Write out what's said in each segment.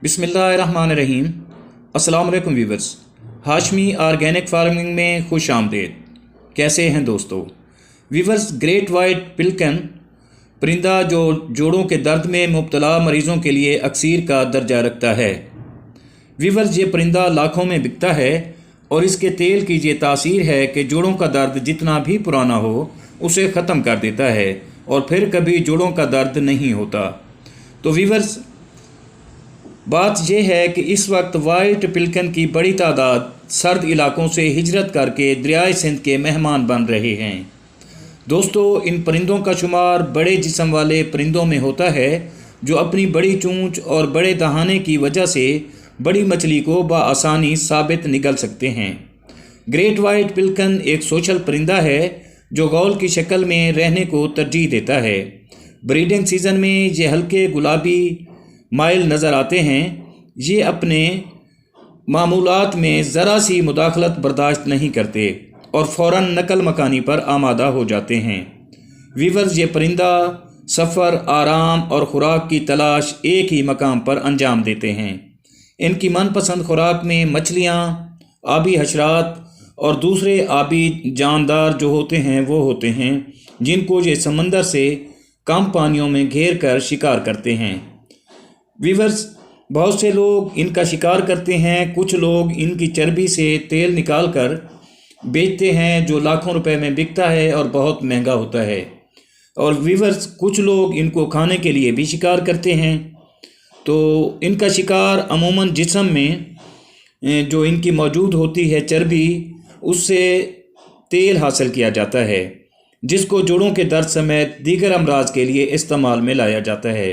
बिस्मिल्लाहिर्रहमानिर्रहीम। अस्सलाम वालेकुम व्यूवर्स, हाशमी ऑर्गेनिक फार्मिंग में खुश आमदेद। कैसे हैं दोस्तों? व्यूवर्स, ग्रेट वाइट पिल्कन परिंदा जो जोड़ों के दर्द में मुब्तला मरीज़ों के लिए अक्सीर का दर्जा रखता है। व्यूवर्स, ये परिंदा लाखों में बिकता है और इसके तेल की ये तासीर है कि जोड़ों का दर्द जितना भी पुराना हो उसे ख़त्म कर देता है और फिर कभी जोड़ों का दर्द नहीं होता। तो व्यूवर्स, बात यह है कि इस वक्त वाइट पिल्कन की बड़ी तादाद सर्द इलाकों से हिजरत करके दरियाए सिंध के मेहमान बन रहे हैं। दोस्तों, इन परिंदों का शुमार बड़े जिस्म वाले परिंदों में होता है जो अपनी बड़ी चोंच और बड़े दहाने की वजह से बड़ी मछली को बआसानी साबित निगल सकते हैं। ग्रेट वाइट पिल्कन एक सोशल परिंदा है जो गौल की शक्ल में रहने को तरजीह देता है। ब्रीडिंग सीज़न में ये हल्के गुलाबी माइल नज़र आते हैं। ये अपने मामूलात में ज़रा सी मुदाखलत बर्दाश्त नहीं करते और फ़ौरन नकल मकानी पर आमादा हो जाते हैं। व्यूवर्स, ये परिंदा सफ़र, आराम और ख़ुराक की तलाश एक ही मकाम पर अंजाम देते हैं। इनकी मनपसंद खुराक में मछलियाँ, आबी हशरात और दूसरे आबी जानदार जो होते हैं वो होते हैं जिनको ये समंदर से कम पानियों में घेर कर शिकार करते हैं। व्यूवर्स, बहुत से लोग इनका शिकार करते हैं। कुछ लोग इनकी चर्बी से तेल निकाल कर बेचते हैं जो लाखों रुपए में बिकता है और बहुत महंगा होता है। और व्यूवर्स, कुछ लोग इनको खाने के लिए भी शिकार करते हैं। तो इनका शिकार अमूमन जिस्म में जो इनकी मौजूद होती है चर्बी, उससे तेल हासिल किया जाता है जिसको जोड़ों के दर्द समेत दीगर अमराज के लिए इस्तेमाल में लाया जाता है।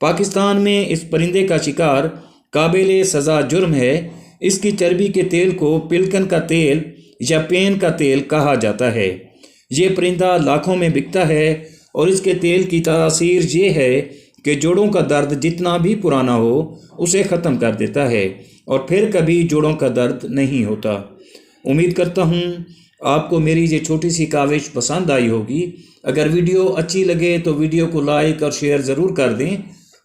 पाकिस्तान में इस परिंदे का शिकार काबिल सज़ा जुर्म है। इसकी चर्बी के तेल को पिल्कन का तेल या पेन का तेल कहा जाता है। ये परिंदा लाखों में बिकता है और इसके तेल की तासीर ये है कि जोड़ों का दर्द जितना भी पुराना हो उसे ख़त्म कर देता है और फिर कभी जोड़ों का दर्द नहीं होता। उम्मीद करता हूँ आपको मेरी ये छोटी सी काविश पसंद आई होगी। अगर वीडियो अच्छी लगे तो वीडियो को लाइक और शेयर ज़रूर कर दें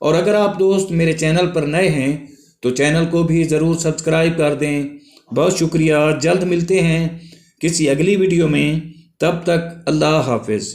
और अगर आप दोस्त मेरे चैनल पर नए हैं तो चैनल को भी ज़रूर सब्सक्राइब कर दें। बहुत शुक्रिया। जल्द मिलते हैं किसी अगली वीडियो में। तब तक अल्लाह हाफ़िज़।